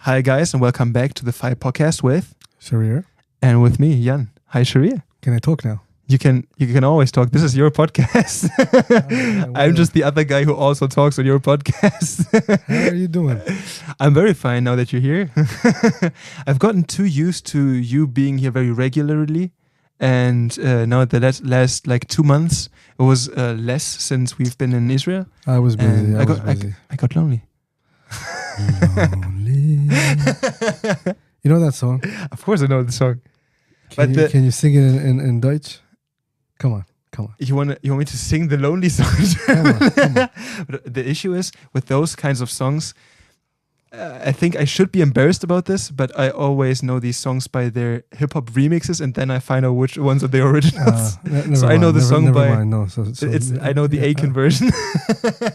Hi guys, and welcome back to the Fi Podcast with Sharir. And with me, Jan. Hi Sharir. Can I talk now? You can always talk. This is your podcast. I'm just the other guy who also talks on your podcast. How are you doing? I'm very fine now that you're here. I've gotten too used to you being here very regularly. And now the last like 2 months, it was less since we've been in Israel. I was busy. I got lonely. Lonely. You know that song? Of course I know the song. Can you sing it in Deutsch? Come on. You want me to sing the lonely song? Come on. But the issue is with those kinds of songs, I think I should be embarrassed about this, but I always know these songs by their hip hop remixes, and then I find out which ones are the originals. So I know the song by. Mind, no. I know the Aiken version.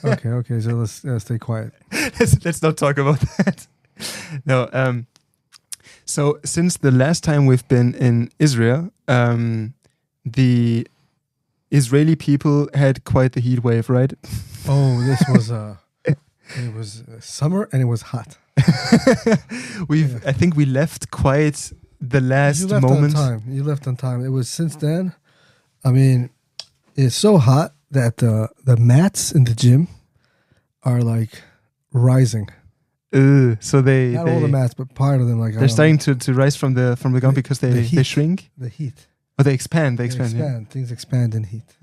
Okay. So let's stay quiet. Let's not talk about that. No. So since the last time we've been in Israel, the Israeli people had quite the heat wave, right? Oh, this was it was summer and it was hot. I think we left quite the last moment. You left on time. It was since then. I mean, it's so hot that the mats in the gym are like rising. So they not all the mats, but part of them they're starting to rise from the ground because they shrink. The heat. Oh, they expand. Yeah. Things expand in heat.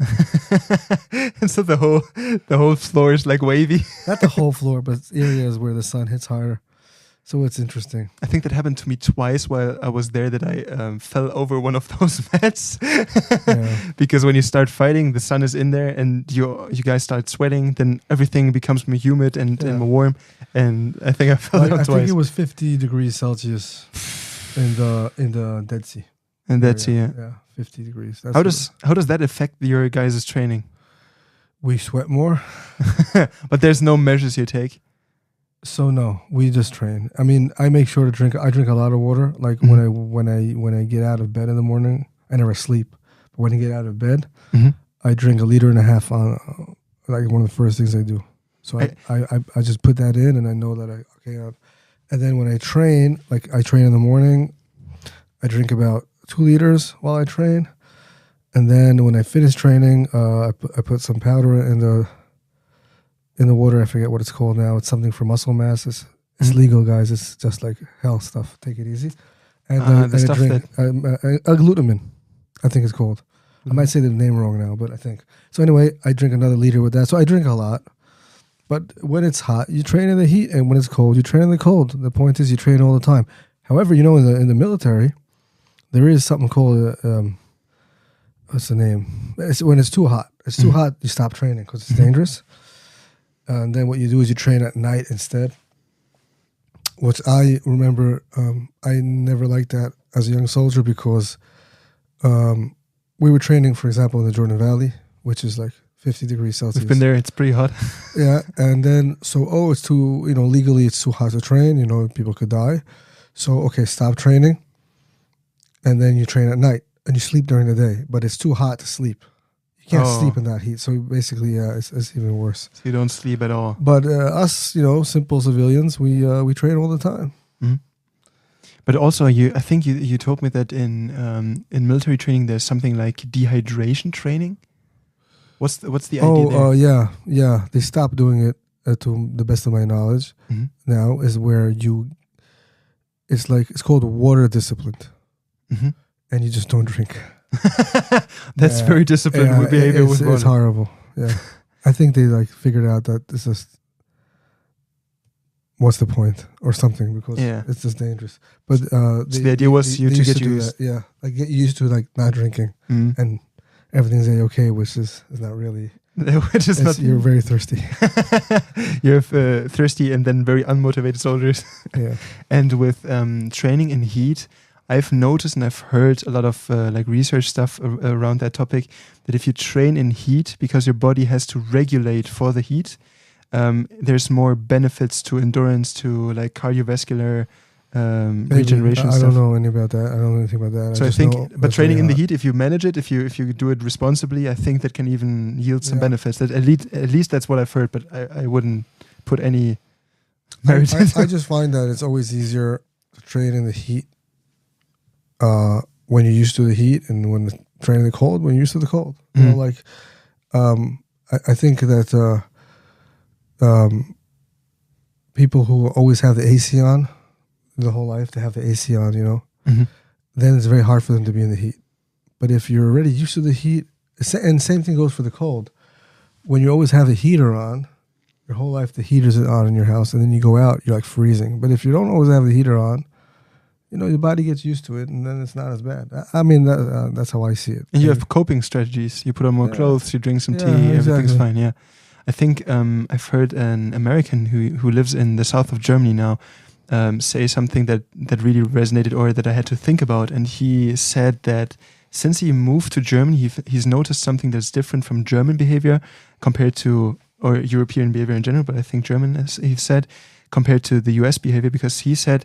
And so the whole floor is like wavy. Not the whole floor, but areas where the sun hits harder. So it's interesting. I think that happened to me twice while I was there, that I fell over one of those mats. Because when you start fighting, the sun is in there and you guys start sweating, then everything becomes more humid and more warm. And I think I fell down twice. I think it was 50 degrees Celsius in the Dead Sea. And that's yeah, 50 degrees. How does that affect your guys' training? We sweat more, but there's no measures you take. So no, we just train. I mean, I make sure to drink. I drink a lot of water. Like when I get out of bed in the morning, I never sleep. But when I get out of bed, I drink 1.5 liters on like one of the first things I do. So I just put that in, and I know that and then when I train, like I train in the morning, I drink about 2 liters while I train, and then when I finish training, I put some powder in the water. I forget what it's called now. It's something for muscle mass. It's legal, guys. It's just like health stuff. Take it easy. And I drink glutamine, I think it's called. I might say the name wrong now, but I think so. Anyway, I drink another liter with that. So I drink a lot. But when it's hot, you train in the heat, and when it's cold, you train in the cold. The point is, you train all the time. However, in the military, there is something called what's the name? It's when it's too hot. It's too hot. You stop training because it's dangerous. And then what you do is you train at night instead. Which I remember, I never liked that as a young soldier because we were training, for example, in the Jordan Valley, which is like 50 degrees Celsius. We've been there. It's pretty hot. Yeah, and then it's too legally it's too hot to train. People could die. So okay, stop training. And then you train at night and you sleep during the day, but it's too hot to sleep. You can't sleep in that heat. So basically, it's even worse. So you don't sleep at all. But us, simple civilians, we train all the time. Mm-hmm. But also, I think you told me that in military training there's something like dehydration training. What's the idea there? Yeah. They stopped doing it to the best of my knowledge. Mm-hmm. Now is where it's called water discipline. Mm-hmm. And you just don't drink. That's very disciplined behavior. It's horrible. Yeah, I think they figured out that it's just what's the point or something because it's just dangerous. But so the idea was to get used. Get used to not drinking and everything's okay, which is not really. Which is not. You're very thirsty. You have thirsty and then very unmotivated soldiers. Yeah, and with training in heat. I've noticed and I've heard a lot of research stuff around that topic, that if you train in heat, because your body has to regulate for the heat, there's more benefits to endurance, to cardiovascular regeneration I stuff. don't know anything about that. I don't know anything about that. So I think, but training in the heat, if you manage it, if you do it responsibly, I think that can even yield some benefits. That at least that's what I've heard, but I wouldn't put any I just find that it's always easier to train in the heat when you're used to the heat, and when train in the cold when you're used to the cold. You know, like I think that people who always have the AC on the whole life, they have the AC on, you know, then it's very hard for them to be in the heat. But if you're already used to the heat, and same thing goes for the cold, when you always have the heater on, your whole life the heater's on in your house, and then you go out, you're like freezing. But if you don't always have the heater on, you know, your body gets used to it, and then it's not as bad. I mean, that's how I see it. And you have coping strategies. You put on more clothes, you drink some tea, everything's fine. Yeah, I think I've heard an American who lives in the south of Germany now say something that really resonated, or that I had to think about. And he said that since he moved to Germany, he's noticed something that's different from German behavior compared to, or European behavior in general, but I think German, as he said, compared to the US behavior, because he said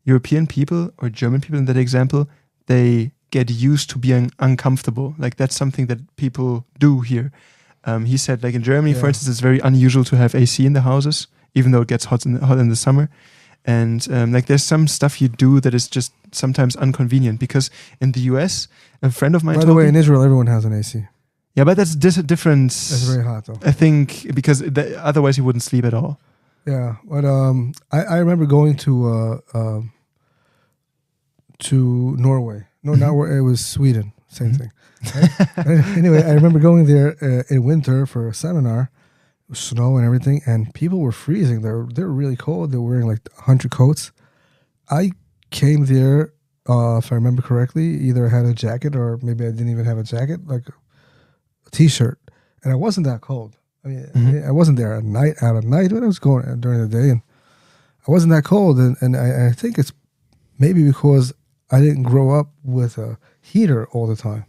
European people, or German people in that example, they get used to being uncomfortable. Like that's something that people do here. He said, like in Germany, for instance, it's very unusual to have AC in the houses, even though it gets hot in the summer. And like there's some stuff you do that is just sometimes inconvenient, because in the US, a friend of mine By the way, in Israel, everyone has an AC. Yeah, but that's different. That's very hot, though. I think because otherwise you wouldn't sleep at all. Yeah, but I remember going to Norway. No, not where it was Sweden. Same thing. Right? Anyway, I remember going there in winter for a seminar. It was snow and everything, and people were freezing. They were really cold. They were wearing like 100 coats. I came there, if I remember correctly, either I had a jacket or maybe I didn't even have a jacket, like a t-shirt, and I wasn't that cold. I mean, I wasn't there at night, but I was going during the day, and I wasn't that cold. And I think it's maybe because I didn't grow up with a heater all the time.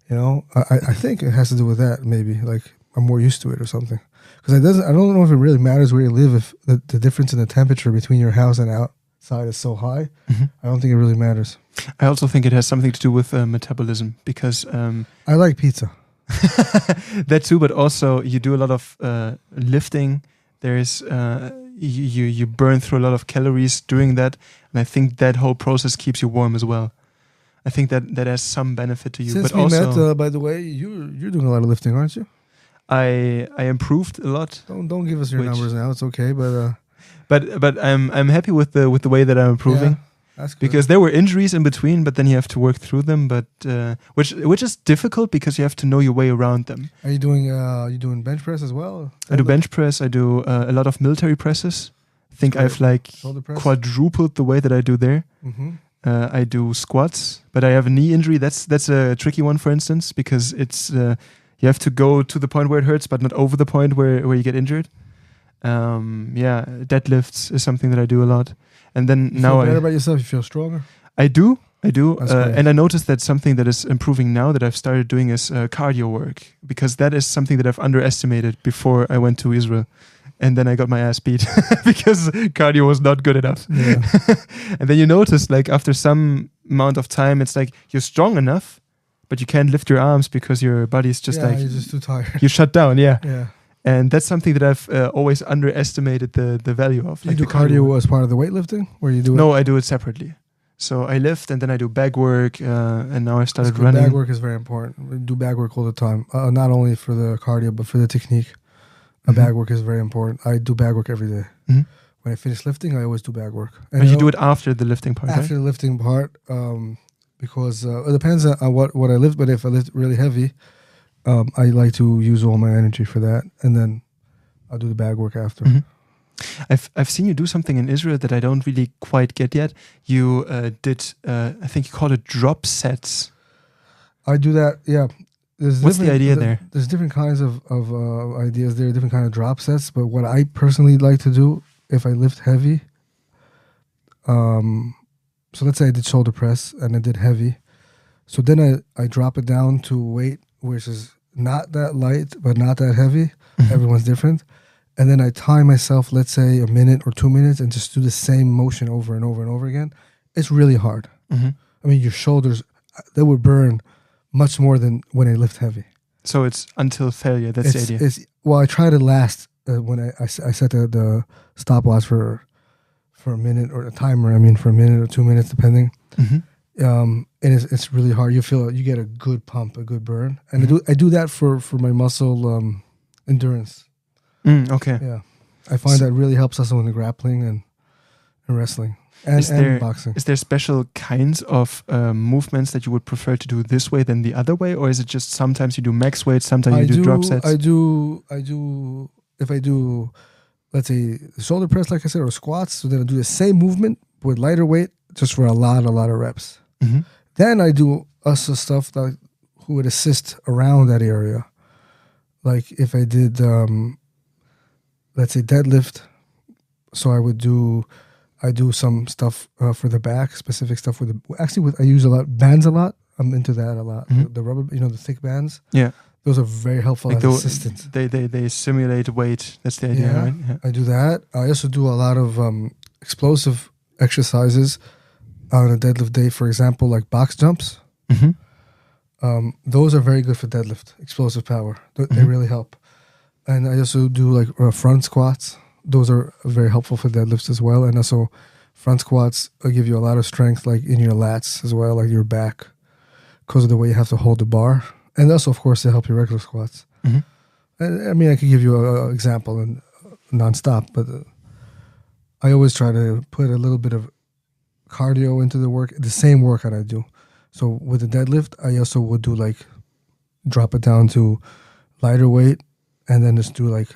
You know, I think it has to do with that. Maybe like I'm more used to it or something. Because I don't know if it really matters where you live. If the difference in the temperature between your house and outside is so high, I don't think it really matters. I also think it has something to do with metabolism, because I like pizza. That too, but also you do a lot of lifting. There's you burn through a lot of calories doing that, and I think that whole process keeps you warm as well. I think that has some benefit to you. Since but we also, met, by the way, you're doing a lot of lifting, aren't you? I improved a lot. Don't give us your numbers now. It's okay, but I'm happy with the way that I'm improving. Yeah, that's good. Because there were injuries in between, but then you have to work through them. But which is difficult because you have to know your way around them. Are you doing bench press as well? I do bench press. I do a lot of military presses. I think I've like quadrupled the way that I do there. I do squats, but I have a knee injury. That's a tricky one, for instance, because it's you have to go to the point where it hurts, but not over the point where you get injured. Deadlifts is something that I do a lot. And then you now feel better about yourself. You feel stronger. I do. And I noticed that something that is improving now that I've started doing is cardio work, because that is something that I've underestimated before I went to Israel. And then I got my ass beat because cardio was not good enough. Yeah. And then you notice, like, after some amount of time, it's like you're strong enough, but you can't lift your arms because your body's just you're just too tired. You shut down, yeah. Yeah. And that's something that I've always underestimated the value of. You do cardio as part of the weightlifting, or you do it? No, I do it separately. So I lift and then I do bag work, and now I started running. Bag work is very important. We do bag work all the time, not only for the cardio but for the technique. Bag work is very important. I do bag work every day. When I finish lifting, I always do bag work. And you do it after the lifting part, After the lifting part, because it depends on what I lift. But if I lift really heavy, I like to use all my energy for that, and then I'll do the bag work after. I've seen you do something in Israel that I don't really quite get yet. You did, I think you call it drop sets. I do that, yeah. What's the idea there? There's different kinds of ideas there, different kind of drop sets. But what I personally like to do, if I lift heavy, so let's say I did shoulder press and I did heavy. So then I drop it down to weight, which is not that light, but not that heavy. Everyone's different. And then I time myself, let's say a minute or 2 minutes, and just do the same motion over and over and over again. It's really hard. I mean, your shoulders, they would burn much more than when I lift heavy. So it's until failure. That's the idea. Well, I try to last when I set the stopwatch for a minute, or a timer. I mean, for a minute or 2 minutes, depending. And it's really hard. You get a good pump, a good burn, and I do that for my muscle endurance. Okay. Yeah, I find that really helps us in the grappling and wrestling and boxing. Is there special kinds of movements that you would prefer to do this way than the other way, or is it just sometimes you do max weight, sometimes you do drop sets? I do. If I do, let's say, shoulder press, like I said, or squats, so then I do the same movement with lighter weight, just for a lot of reps. Then I do also stuff that would assist around that area. Like if I did, let's say, deadlift, so I do some stuff for the back, specific stuff I use bands a lot. I'm into that a lot. The rubber, the thick bands. Yeah. Those are very helpful as assistants. They simulate weight. That's the idea, right? Yeah. I do that. I also do a lot of explosive exercises on a deadlift day. For example, like box jumps. Those are very good for deadlift, explosive power. They really help. And I also do like front squats. Those are very helpful for deadlifts as well. And also front squats give you a lot of strength, like in your lats as well, like your back, because of the way you have to hold the bar. And also, of course, they help your regular squats. And I mean, I could give you an example and nonstop, but I always try to put a little bit of cardio into the same workout I do. So with the deadlift, I also would do like drop it down to lighter weight, and then just do like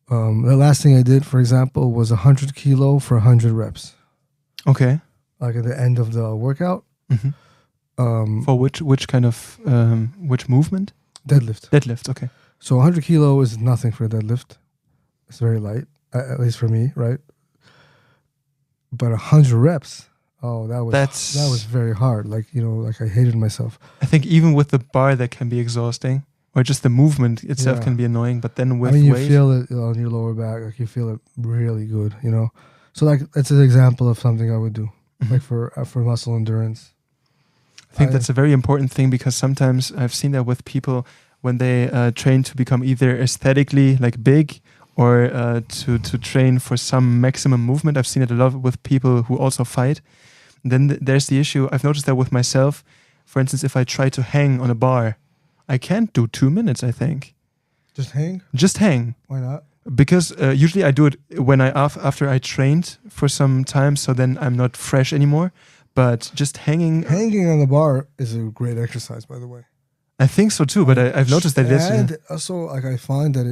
the last thing I did, for example, was 100 kilo for 100 reps. Okay. Like at the end of the workout. For which kind of which movement? Deadlift. Deadlift. Okay. So 100 kilo is nothing for a deadlift. It's very light, at least for me, right? But 100 reps. Oh, that was very hard. Like, like I hated myself. I think even with the bar, that can be exhausting, or just the movement itself can be annoying. But then with you weight, feel it on your lower back. Like you feel it really good. So like that's an example of something I would do, like for muscle endurance. I think that's a very important thing, because sometimes I've seen that with people when they train to become either aesthetically like big, or to train for some maximum movement. I've seen it a lot with people who also fight. Then there's the issue. I've noticed that with myself. For instance, if I try to hang on a bar, I can't do 2 minutes, I think. Just hang? Just hang. Why not? Because usually I do it when after I trained for some time, so then I'm not fresh anymore. But just hanging on the bar is a great exercise, by the way. I think so too, but I've noticed that it is. And also, like, I find that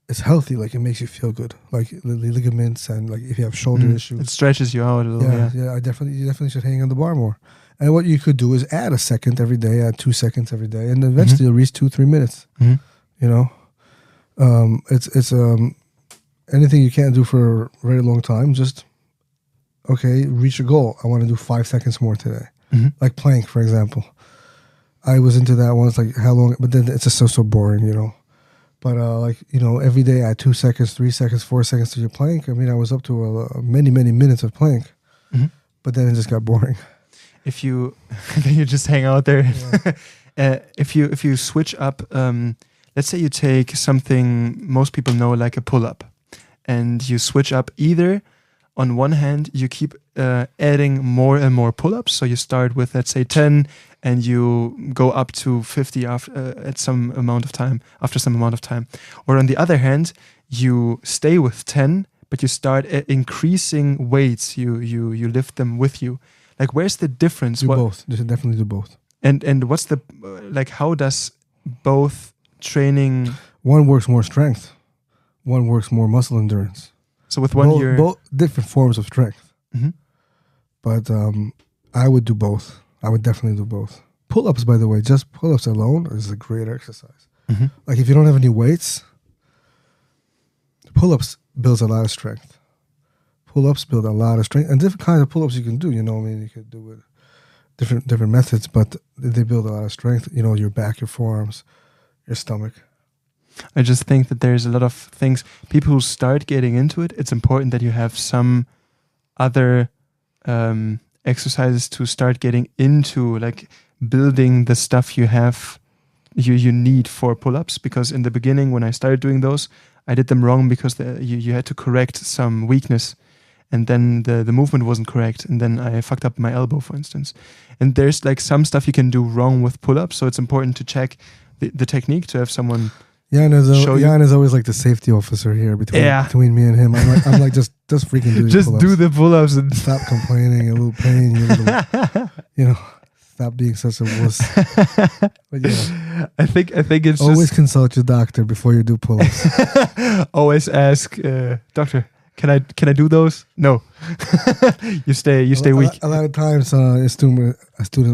it's healthy. Like, it makes you feel good. Like the ligaments, and like if you have shoulder issues, it stretches you out a little. Yeah. You definitely should hang on the bar more. And what you could do is add a second every day, add 2 seconds every day, and eventually you'll reach 2-3 minutes. It's anything you can't do for a very long time. Just reach a goal. I want to do 5 seconds more today. Like plank, for example. I was into that once, like how long, but then it's just so boring, But every day add 2 seconds, 3 seconds, 4 seconds to your plank. I mean, I was up to many minutes of plank, but then it just got boring. If you then you just hang out there. Yeah. If you switch up, let's say you take something most people know, like a pull-up, and you switch up. Either on one hand you keep adding more and more pull-ups, so you start with, let's say, 10, and you go up to 50 after some amount of time. Or on the other hand, you stay with 10, but you start increasing weights. You lift them with you. Like, where's the difference? Both. You should definitely do both. And what's the how does both training? One works more strength. One works more muscle endurance. So with one, both different forms of strength. But I would do both. I would definitely do both. Pull-ups, by the way, just pull-ups alone is a great exercise. Like, if you don't have any weights, pull-ups builds a lot of strength. Pull-ups build a lot of strength, and different kinds of pull-ups you can do. You could do it different methods, but they build a lot of strength. Your back, your forearms, your stomach. I just think that there's a lot of things. People who start getting into it, it's important that you have some other exercises to start getting into, like building the stuff you have you need for pull-ups, because in the beginning when I started doing those, I did them wrong because you had to correct some weakness, and then the movement wasn't correct, and then I fucked up my elbow, for instance. And there's like some stuff you can do wrong with pull-ups, so it's important to check the technique, to have someone Jan show is always like the safety officer here between me and him. I'm like just freaking do just pull-ups. do the pull-ups and Stop complaining, a little pain, stop being such a wuss. But yeah, I think it's always consult your doctor before you do pull-ups. Always ask, doctor, can I do those? No. you stay weak. A lot of times a student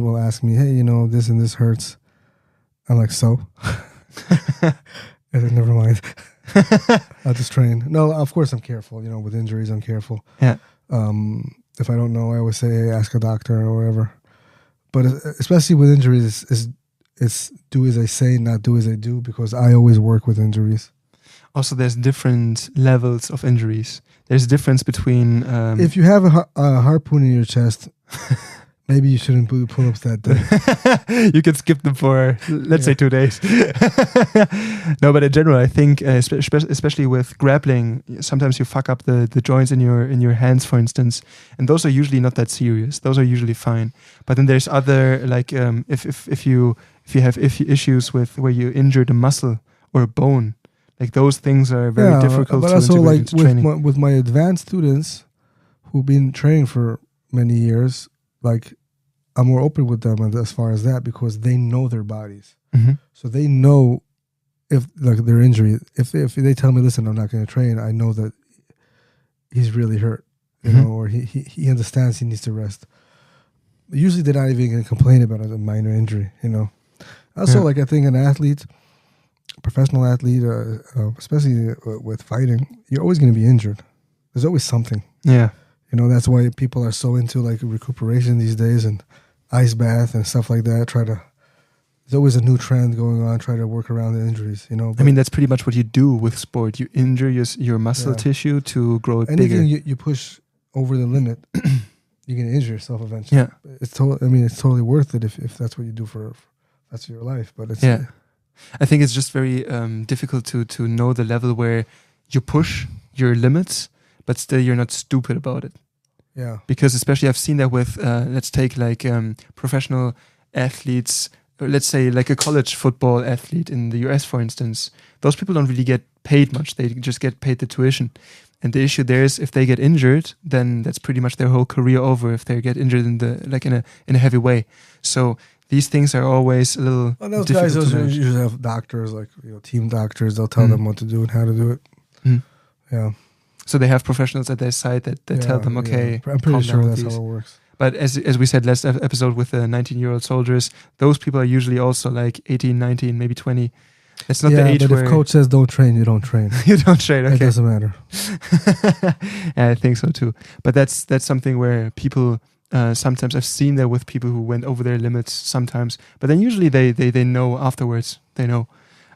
will ask me, hey, this and this hurts. I'm like, so? I said, never mind. I'll just train. No, of course I'm careful. With injuries, I'm careful. Yeah. If I don't know, I always say, hey, ask a doctor or whatever. But especially with injuries, it's do as I say, not do as I do, because I always work with injuries. Also, there's different levels of injuries. There's a difference between... if you have a harpoon in your chest... Maybe you shouldn't do pull-ups that day. You can skip them for, let's say, 2 days. No, but in general, I think, especially with grappling, sometimes you fuck up the joints in your hands, for instance, and those are usually not that serious. Those are usually fine. But then there's other, like, if you have issues with where you injured a muscle or a bone, like those things are very difficult to integrate into training. With my advanced students who've been training for many years, like, I'm more open with them as far as that, because they know their bodies. Mm-hmm. So they know if, like, their injury, if they tell me, listen, I'm not going to train, I know that he's really hurt, or he understands he needs to rest. Usually they're not even going to complain about a minor injury, Also, like, I think an athlete, a professional athlete, especially with fighting, you're always going to be injured. There's always something. Yeah. That's why people are so into, like, recuperation these days and ice bath and stuff like that. There's always a new trend going on, try to work around the injuries, But I mean, that's pretty much what you do with sport. You injure your muscle tissue to grow it bigger. Anything you push over the limit, you're going to injure yourself eventually. Yeah. It's totally worth it if that's what you do that's your life. But it's... Yeah. I think it's just very difficult to know the level where you push your limits, but still you're not stupid about it. Yeah. Because especially I've seen that with, let's take like professional athletes, or let's say like a college football athlete in the US, for instance. Those people don't really get paid much. They just get paid the tuition. And the issue there is if they get injured, then that's pretty much their whole career over if they get injured in a heavy way. So these things are always a little those difficult guys to manage. usually have doctors, like, team doctors. They'll tell them what to do and how to do it. Mm. Yeah. So they have professionals at their side that tell them, okay, I'm pretty sure that's how it works. But as we said last episode with the 19-year-old soldiers, those people are usually also like 18, 19, maybe 20. It's not the age but where... if coach says don't train, you don't train. You don't train, okay. It doesn't matter. Yeah, I think so too. But that's something where people... sometimes I've seen that with people who went over their limits sometimes. But then usually they know afterwards. They know.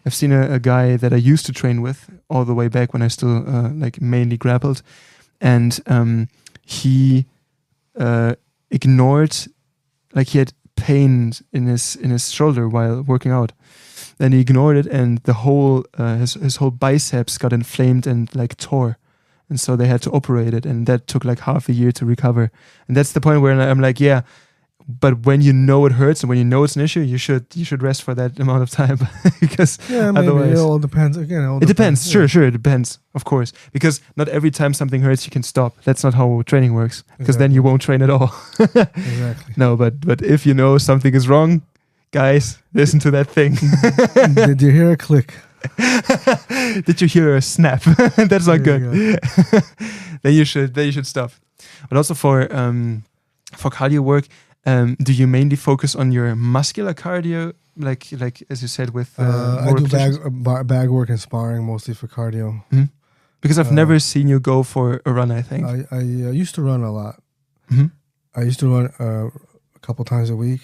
I've seen a guy that I used to train with all the way back when I still like mainly grappled, and he ignored, like, he had pain in his shoulder while working out. Then he ignored it, and the whole his whole biceps got inflamed and like tore, and so they had to operate it, and that took like half a year to recover. And that's the point where I'm like, yeah. But when you know it hurts and when you know it's an issue, you should rest for that amount of time because otherwise it all depends. Again, it depends. Sure, it depends, of course. Because not every time something hurts, you can stop. That's not how training works. Because then you won't train at all. Exactly. No, but if you know something is wrong, guys, listen to that thing. Did you hear a click? Did you hear a snap? That's not good. Then you should stop. But also for cardio work. Do you mainly focus on your muscular cardio, like as you said with? I do bag work and sparring mostly for cardio. Mm-hmm. Because I've never seen you go for a run. I think I used to run a lot. Mm-hmm. I used to run a couple times a week.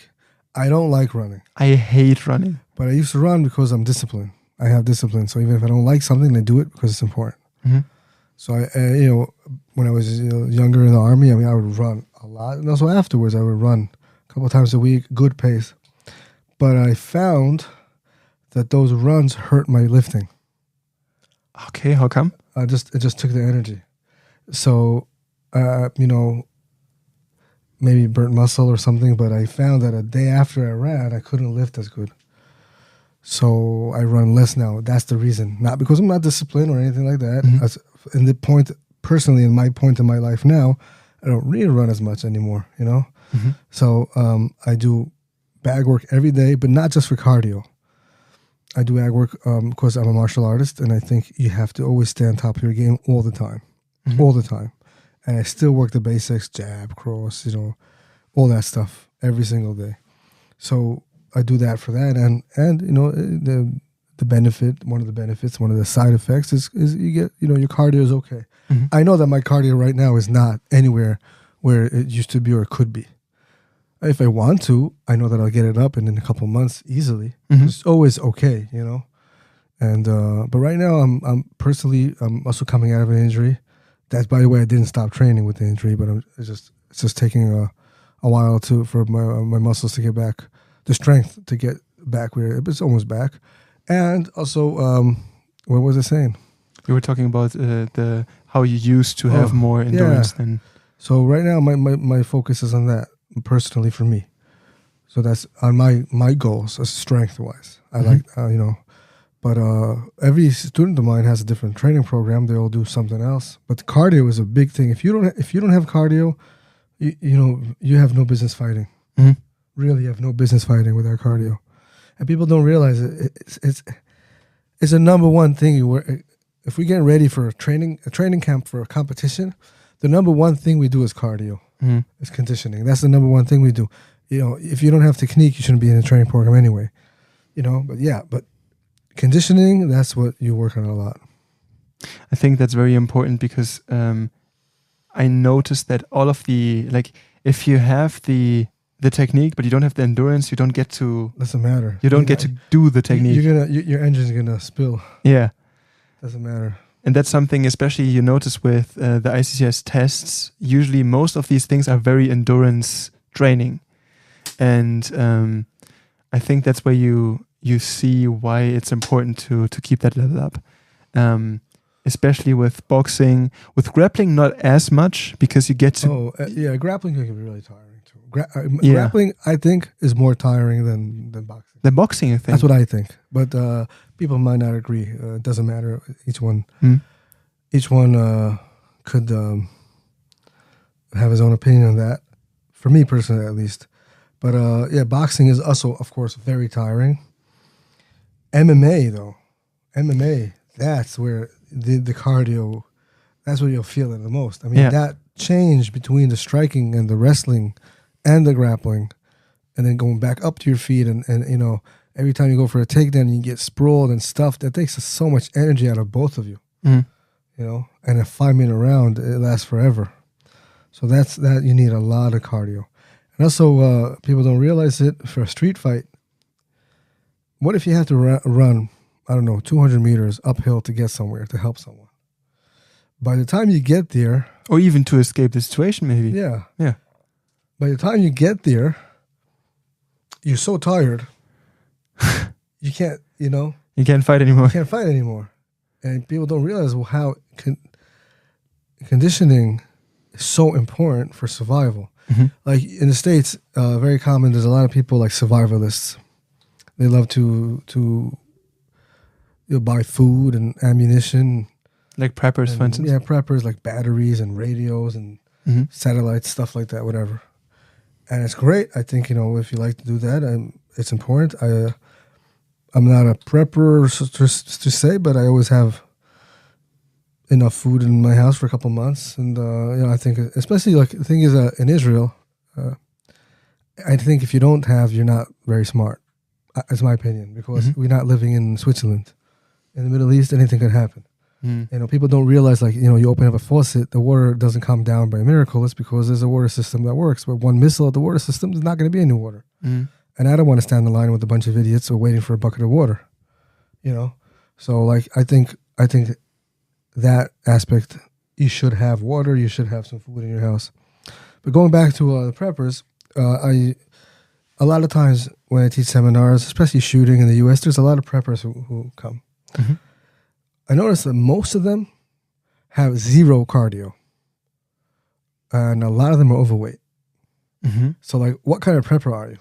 I don't like running. I hate running. But I used to run because I'm disciplined. I have discipline. So even if I don't like something, I do it because it's important. Mm-hmm. So when I was younger in the army, I would run a lot, and also afterwards I would run a couple times a week, good pace. But I found that those runs hurt my lifting. Okay, how come? It just took the energy. So, maybe burnt muscle or something, but I found that a day after I ran, I couldn't lift as good. So I run less now. That's the reason. Not because I'm not disciplined or anything like that. Mm-hmm. Personally, in my point in my life now, I don't really run as much anymore, Mm-hmm. So I do bag work every day, but not just for cardio. I do bag work because I'm a martial artist, and I think you have to always stay on top of your game all the time. Mm-hmm. All the time. And I still work the basics, jab, cross, all that stuff every single day. So I do that for that. And the benefit, one of the side effects is you get, your cardio is okay. Mm-hmm. I know that my cardio right now is not anywhere where it used to be or it could be. If I want to, I know that I'll get it up in a couple months easily. Mm-hmm. It's always okay, And but right now, I'm also coming out of an injury. That's, by the way, I didn't stop training with the injury, but it's just taking a while for my muscles to get back, the strength to get back where it's almost back. And also, what was I saying? You were talking about how you used to have more endurance than. So right now, my focus is on that personally for me. So that's on my goals, strength wise. I like But every student of mine has a different training program. They all do something else. But cardio is a big thing. If you don't have cardio, you have no business fighting. Mm-hmm. Really, you have no business fighting without cardio. And people don't realize it. It's a number one thing. If we get ready for a training camp for a competition, the number one thing we do is cardio. Mm-hmm. It's conditioning. That's the number one thing we do. If you don't have technique, you shouldn't be in a training program anyway. But conditioning, that's what you work on a lot. I think that's very important because I noticed that all of if you have the technique but you don't have the endurance, you don't get to. Doesn't matter. You don't get to do the technique. Your engine's gonna spill. Yeah. Doesn't matter. And that's something especially you notice with the ICCS tests. Usually most of these things are very endurance training. And I think that's where you see why it's important to keep that level up. Especially with boxing. With grappling, not as much because you get to... grappling can be really tiring too. Grappling, I think, is more tiring than boxing. The boxing, I think. That's what I think. But people might not agree. It doesn't matter. Each one could have his own opinion on that. For me personally, at least. But boxing is also, of course, very tiring. MMA, though. That's where the cardio, that's where you'll feel it the most. I mean, that change between the striking and the wrestling and the grappling, and then going back up to your feet, and every time you go for a takedown, you get sprawled and stuff. That takes so much energy out of both of you. Mm. And a 5-minute round, it lasts forever. So that you need a lot of cardio. And also, people don't realize it, for a street fight, what if you have to run, 200 meters uphill to get somewhere, to help someone? By the time you get there... Or even to escape the situation, maybe. Yeah. Yeah. By the time you get there, you're so tired, you can't, You can't fight anymore. You can't fight anymore. And people don't realize how conditioning is so important for survival. Mm-hmm. Like in the States, very common, there's a lot of people like survivalists. They love to buy food and ammunition. Like preppers, for instance? Yeah, preppers, like batteries and radios and satellites, stuff like that, whatever. And it's great. I think, if you like to do that, it's important. I'm not a prepper to say, but I always have enough food in my house for a couple months. And, I think, especially the thing is in Israel, I think if you don't have, you're not very smart. That's my opinion, because we're not living in Switzerland. In the Middle East, anything could happen. People don't realize, you open up a faucet, the water doesn't come down by a miracle. It's because there's a water system that works. But one missile at the water system, there's not going to be any water. And I don't want to stand in line with a bunch of idiots who are waiting for a bucket of water. So I think that aspect, you should have water, you should have some food in your house. But going back to the preppers, a lot of times when I teach seminars, especially shooting in the U.S., there's a lot of preppers who come. Mm-hmm. I notice that most of them have zero cardio, and a lot of them are overweight. Mm-hmm. So, like, what kind of prepper are you?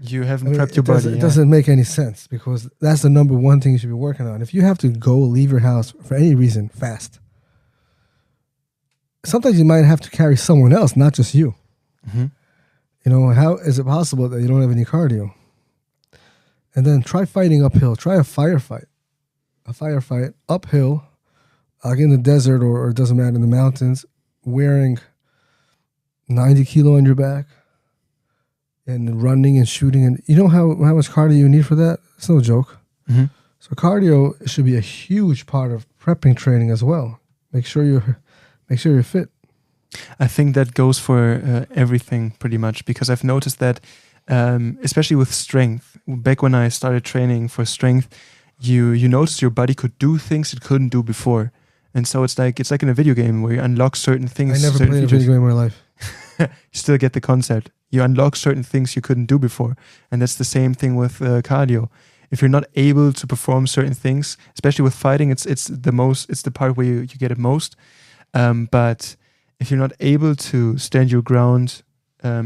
You haven't prepped your body. It doesn't make any sense, because that's the number one thing you should be working on. If you have to leave your house for any reason fast, sometimes you might have to carry someone else, not just you. Mm-hmm. You know, how is it possible that you don't have any cardio? And then try fighting uphill. Try a firefight. A firefight uphill, like in the desert, or it doesn't matter, in the mountains, wearing 90 kilo on your back and running and shooting. And you know how much cardio you need for that? It's no joke. Mm-hmm. So cardio should be a huge part of prepping training as well. Make sure you're fit. I think that goes for everything pretty much, because I've noticed that, especially with strength, back when I started training for strength, you notice your body could do things it couldn't do before. And so it's like in a video game where you unlock certain things. I never played a video game in my life. You still get the concept. You unlock certain things you couldn't do before. And that's the same thing with cardio. If you're not able to perform certain things, especially with fighting, it's the part where you get it most. But if you're not able to stand your ground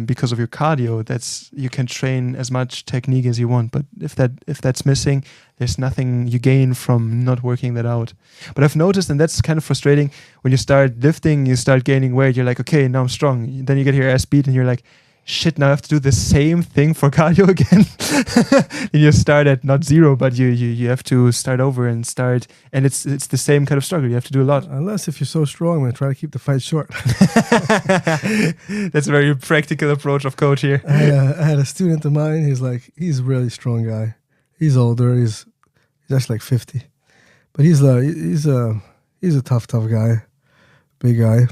because of your cardio, you can train as much technique as you want. But if that's missing, there's nothing you gain from not working that out. But I've noticed, and that's kind of frustrating, when you start lifting, you start gaining weight, you're like, okay, now I'm strong. Then you get your ass beat and you're like, shit, now I have to do the same thing for cardio again. And you start at not zero, but you have to start over and it's the same kind of struggle. You have to do a lot. Unless if you're so strong, man, try to keep the fight short. That's a very practical approach of coach here. I had a student of mine. He's a really strong guy. He's older. He's actually like 50, but he's a tough guy, big guy.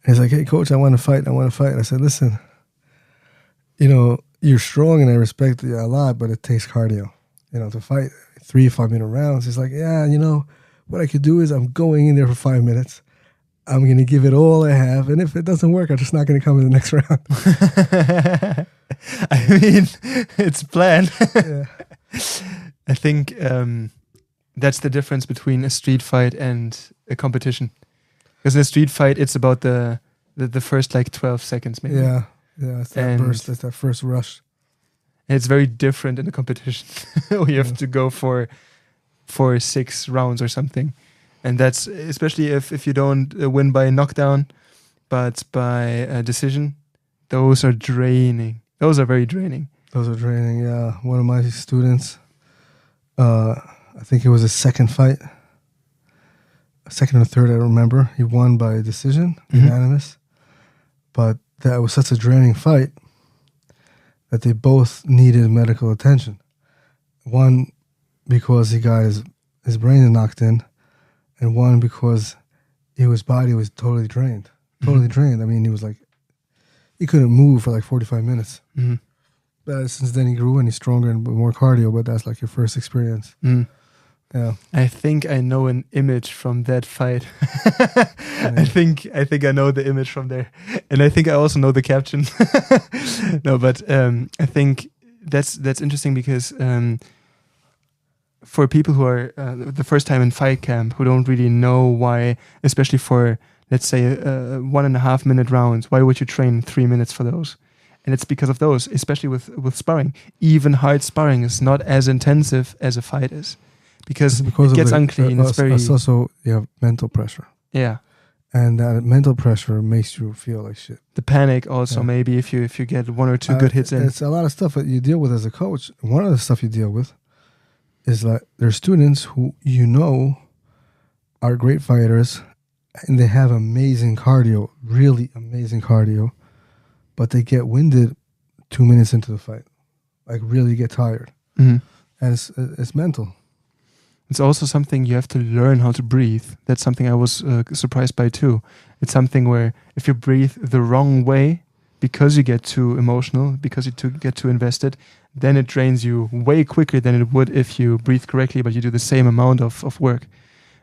And he's like, hey, coach, I want to fight. And I said, listen, you know, you're strong and I respect you a lot, but it takes cardio, you know, to fight 3-5 minute rounds. He's like, yeah, you know, what I could do is I'm going in there for 5 minutes. I'm going to give it all I have. And if it doesn't work, I'm just not going to come in the next round. I mean, it's planned. Yeah. I think that's the difference between a street fight and a competition. Because in a street fight, it's about the first like 12 seconds maybe. Yeah, it's that burst, it's that first rush. And it's very different in a competition. You have to go for 6 rounds or something. And that's, especially if you don't win by a knockdown, but by a decision, those are draining. Those are very draining. Those are draining, yeah. One of my students, I think it was his second fight. Second or third, I don't remember. He won by decision, unanimous. But that was such a draining fight that they both needed medical attention. One because he got his brain knocked in, and one because his body was totally drained. Totally drained. I mean, he couldn't move for like 45 minutes. Mm-hmm. But since then he grew and he's stronger and more cardio, but that's like your first experience. Mm. Yeah. I think I know an image from that fight. I think I know the image from there. And I think I also know the caption. No, but I think that's interesting because for people who are the first time in fight camp, who don't really know why, especially for, let's say, 1.5 minute rounds, why would you train 3 minutes for those? And it's because of those, especially with sparring. Even hard sparring is not as intensive as a fight is. Because it gets unclean. It's also you have mental pressure. Yeah. And that mental pressure makes you feel like shit. The panic also, maybe if you get 1 or 2 good hits in. It's a lot of stuff that you deal with as a coach. One of the stuff you deal with is that there's students who you know are great fighters and they have amazing cardio, really amazing cardio, but they get winded 2 minutes into the fight. Like really get tired. Mm-hmm. And it's mental. It's also something you have to learn how to breathe. That's something I was surprised by too. It's something where if you breathe the wrong way, because you get too emotional, because you get too invested, then it drains you way quicker than it would if you breathe correctly, but you do the same amount of work.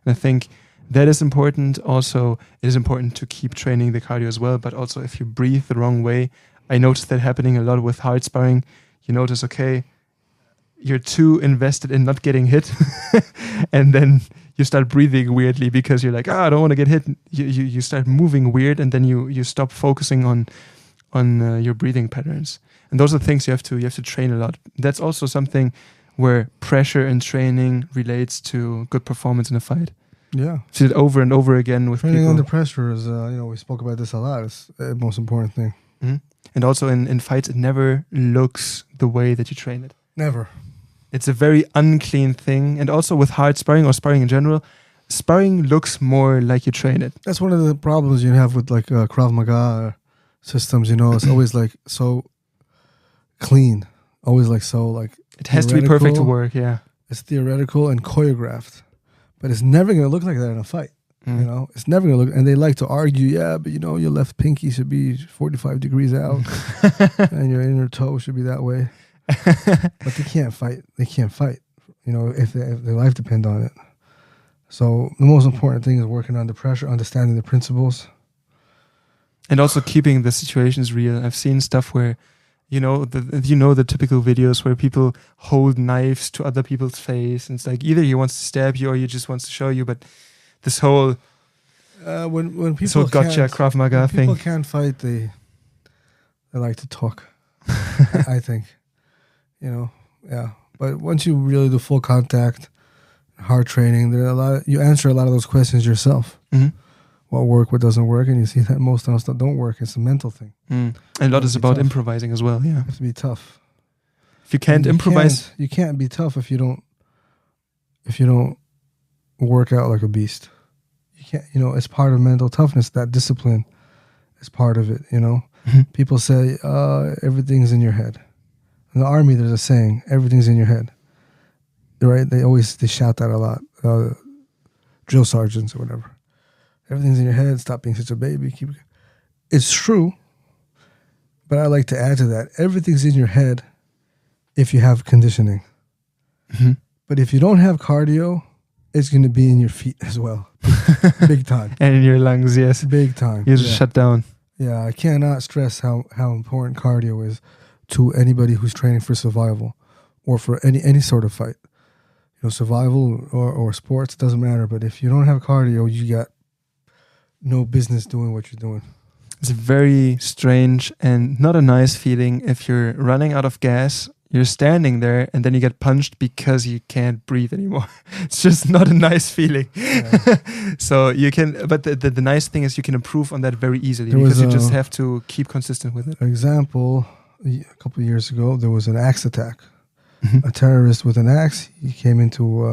And I think that is important. Also, it is important to keep training the cardio as well, but also if you breathe the wrong way, I noticed that happening a lot with hard sparring. You notice, okay, you're too invested in not getting hit, and then you start breathing weirdly because you're like, I don't want to get hit. You start moving weird, and then you stop focusing on your breathing patterns. And those are things you have to train a lot. That's also something where pressure in training relates to good performance in a fight. Yeah. See it over and over again with Training people. under pressure is, we spoke about this a lot. It's the most important thing. Mm-hmm. And also in fights, it never looks the way that you train it. Never. It's a very unclean thing. And also with hard sparring or sparring in general, sparring looks more like you train it. That's one of the problems you have with like Krav Maga systems, it's always like so clean. Always like so like it has to be perfect to work, yeah. It's theoretical and choreographed. But it's never going to look like that in a fight. It's never going to look, and they like to argue, but your left pinky should be 45 degrees out and your inner toe should be that way. But they can't fight. They can't fight, if their life depends on it. So the most important thing is working under pressure, understanding the principles. And also keeping the situations real. I've seen stuff where, the typical videos where people hold knives to other people's face. And it's like either he wants to stab you or he just wants to show you. But this whole when people gotcha Krav Maga thing. People can't fight. They like to talk. I think, yeah. But once you really do full contact, hard training, there are you answer a lot of those questions yourself. Mm-hmm. What work, what doesn't work, and you see that most times that don't work. It's a mental thing. And a lot is about improvising as well. Yeah, you have to be tough. If you can't improvise, you can't be tough if you don't work out like a beast. You can't. It's part of mental toughness. That discipline is part of it. Mm-hmm. People say everything's in your head. In the army, there's a saying: everything's in your head. Right? They shout that a lot. Drill sergeants or whatever. Everything's in your head. Stop being such a baby. It's true, but I like to add to that. Everything's in your head if you have conditioning. Mm-hmm. But if you don't have cardio, it's going to be in your feet as well. Big time. And in your lungs, yes. Big time. You just shut down. Yeah, I cannot stress how important cardio is to anybody who's training for survival or for any sort of fight. Survival or sports, doesn't matter. But if you don't have cardio, you got no business doing what you're doing. It's very strange and not a nice feeling if you're running out of gas, you're standing there, and then you get punched because you can't breathe anymore. It's just not a nice feling. Yeah. So you can, but the nice thing is you can improve on that very easily because you just have to keep consistent with it. Example, a couple of years ago, there was an axe attack. Mm-hmm. A terrorist with an axe, he came into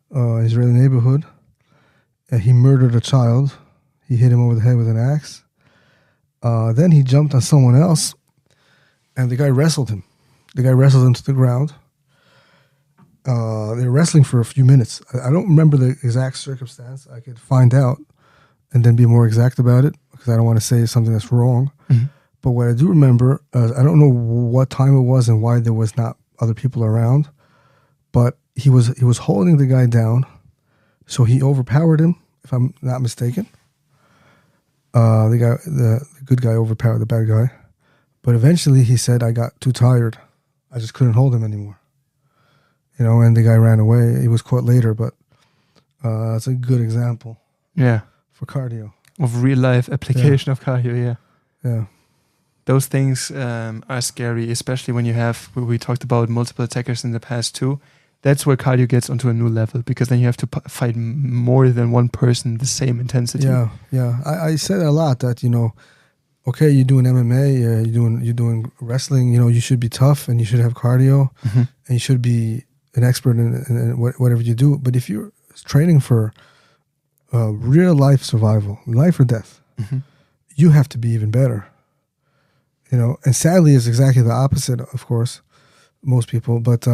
an Israeli neighborhood. He murdered a child. He hit him over the head with an axe. Then he jumped on someone else, and the guy wrestled him. The guy wrestled him to the ground. They were wrestling for a few minutes. I don't remember the exact circumstance. I could find out and then be more exact about it because I don't want to say something that's wrong. Mm-hmm. But what I do remember, I don't know what time it was and why there was not other people around, but he was holding the guy down, so he overpowered him, if I'm not mistaken. The good guy overpowered the bad guy. But eventually he said, I got too tired. I just couldn't hold him anymore. And the guy ran away. He was caught later, but it's a good example. Yeah. For cardio. Of real life application of cardio, yeah. Yeah. Those things are scary, especially when we talked about multiple attackers in the past too. That's where cardio gets onto a new level because then you have to fight more than one person the same intensity. Yeah. I said a lot that okay, you're doing MMA, you're doing wrestling. You should be tough and you should have cardio, mm-hmm. and you should be an expert in whatever you do. But if you're training for real life survival, life or death, mm-hmm. you have to be even better. And sadly, it's exactly the opposite. Of course, most people, but.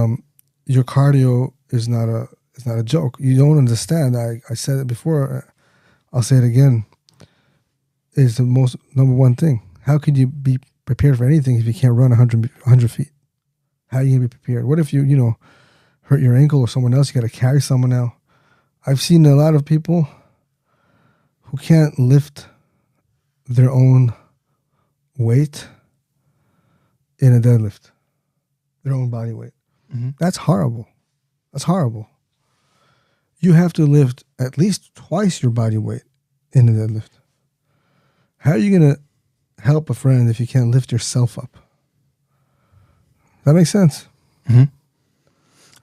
Your cardio is not a joke. You don't understand. I said it before. I'll say it again. It's the most number one thing. How could you be prepared for anything if you can't run 100 feet? How are you going to be prepared? What if you hurt your ankle or someone else? You got to carry someone now. I've seen a lot of people who can't lift their own weight in a deadlift, their own body weight. Mm-hmm. That's horrible. That's horrible. You have to lift at least twice your body weight in a deadlift. How are you going to help a friend if you can't lift yourself up? That makes sense. Mm-hmm.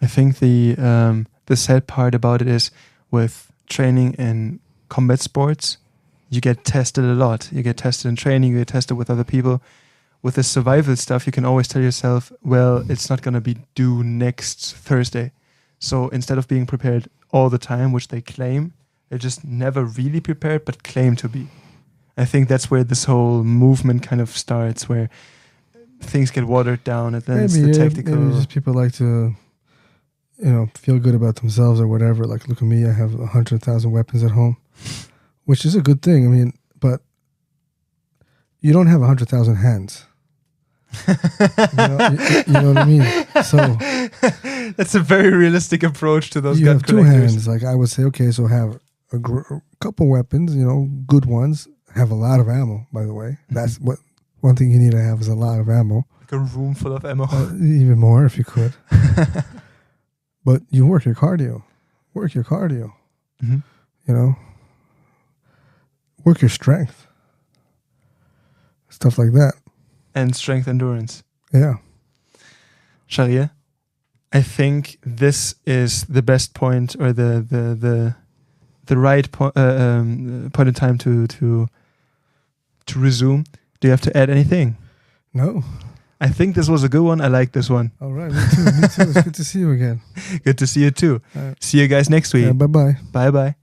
I think the sad part about it is with training in combat sports, you get tested a lot. You get tested in training, you get tested with other people. With the survival stuff, you can always tell yourself, well, it's not going to be due next Thursday. So instead of being prepared all the time, which they claim, they're just never really prepared, but claim to be. I think that's where this whole movement kind of starts, where things get watered down, and then it's the tactical. Maybe just people like to, feel good about themselves or whatever. Like, look at me, I have 100,000 weapons at home, which is a good thing. I mean, but you don't have 100,000 hands. You know what I mean? So that's a very realistic approach to those. You gun have two collectors. hands. Like I would say, okay, so have a couple weapons. Good ones. Have a lot of ammo. By the way, that's what one thing you need to have is a lot of ammo. Like a room full of ammo. Even more if you could. But you work your cardio. Work your cardio. Mm-hmm. Work your strength. Stuff like that. And strength endurance. Yeah. Sharir, I think this is the best point, or the right point in time to resume. Do you have to add anything? No. I think this was a good one. I like this one. All right, me too. It's good to see you again. Good to see you too. Right. See you guys next week. Yeah, bye-bye. Bye-bye.